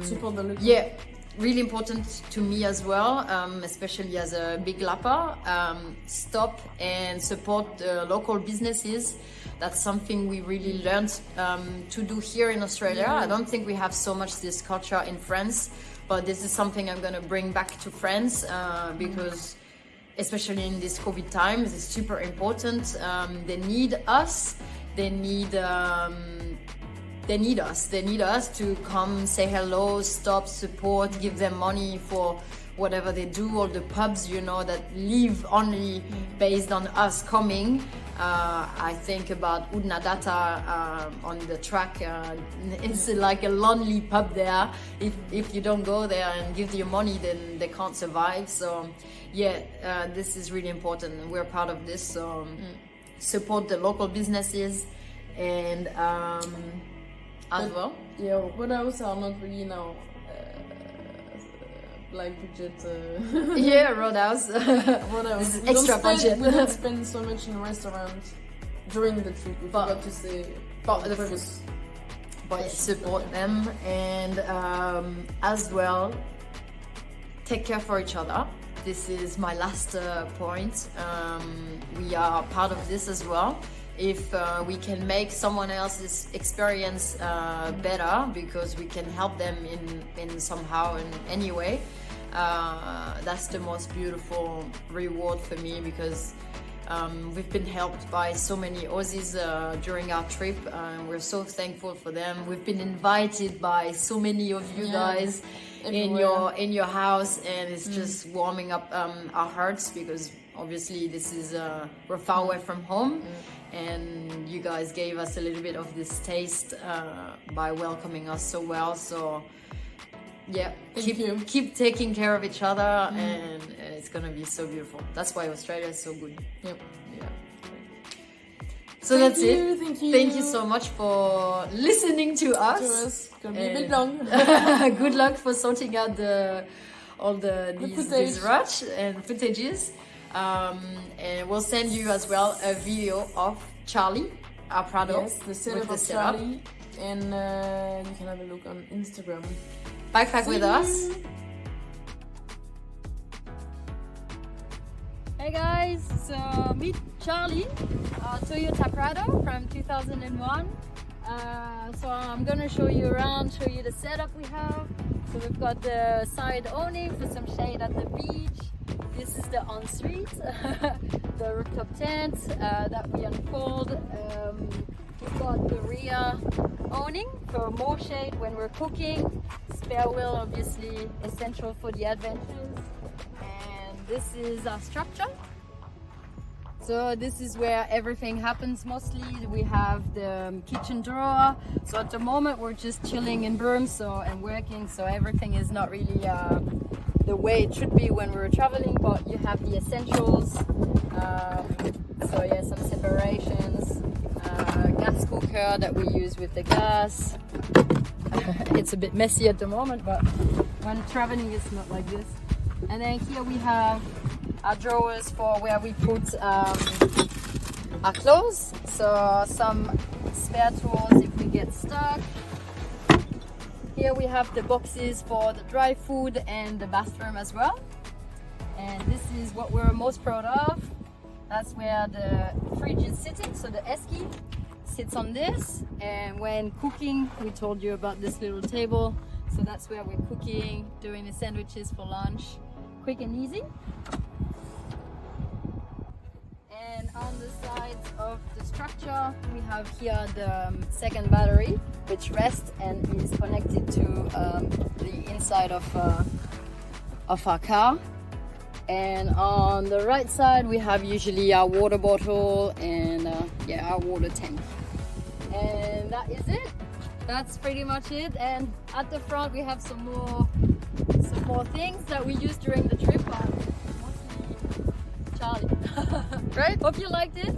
Support the local. Yeah, really important to me as well, especially as a big lapper. Stop and support the local businesses. That's something we really learned to do here in Australia. I don't think we have so much this culture in France, but this is something I'm going to bring back to France because especially in these COVID times, it's super important. They need us. They need us. They need us to come, say hello, stop, support, give them money for whatever they do. All the pubs, you know, that live only based on us coming. I think about Udnadata on the track. It's like a lonely pub there. If you don't go there and give your money, then they can't survive. So yeah, this is really important. We're part of this. So support the local businesses and as well. Yeah, roadhouse are not really now like budget. Yeah, roadhouse. Roadhouse. This is extra budget. We don't spend so much in restaurants during the trip. We forgot to say. But the previous. but support them and as well take care for each other. This is my last point. We are part of this as well. If we can make someone else's experience better because we can help them in somehow in any way, that's the most beautiful reward for me because we've been helped by so many Aussies during our trip and we're so thankful for them. We've been invited by so many of you guys in your house and it's just warming up our hearts because obviously this is we're far away from home and you guys gave us a little bit of this taste by welcoming us so well. So yeah, keep taking care of each other and it's gonna be so beautiful. That's why Australia is so good. Yep. Yeah. So that's it. Thank you. Thank you so much for listening to us. It's gonna be a bit long. Good luck for sorting out these rush and footages. And we'll send you as well a video of Charlie, our Prado. Yes, the setup of setup. Charlie, and you can have a look on Instagram. Backpack with us. Hey guys, so meet Charlie, Toyota Prado from 2001. So I'm gonna show you around, show you the setup we have. So we've got the side awning for some shade at the beach. This is the ensuite, the rooftop tent that we unfold. We've got the rear awning for more shade when we're cooking. Spare wheel, obviously essential for the adventures. And this is our structure. So this is where everything happens mostly. We have the kitchen drawer. So at the moment we're just chilling in Broome and working. So everything is not really the way it should be when we're traveling, but you have the essentials. So yeah, some separations, gas cooker that we use with the gas. It's a bit messy at the moment, but when traveling it's not like this. And then here we have our drawers for where we put our clothes. So some spare tools if we get stuck. Here we have the boxes for the dry food and the bathroom as well. And this is what we're most proud of. That's where the fridge is sitting. So the esky sits on this. And when cooking, we told you about this little table. So that's where we're cooking, doing the sandwiches for lunch. Quick and easy. And on the sides of the structure, we have here the second battery, which rests and is connected to the inside of our car. And on the right side, we have usually our water bottle and our water tank. And that is it. That's pretty much it. And at the front, we have some more things that we use during the trip. Mostly Charlie. Great. Hope you liked it,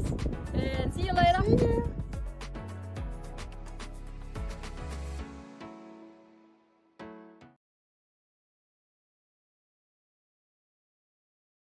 and see you later. See you.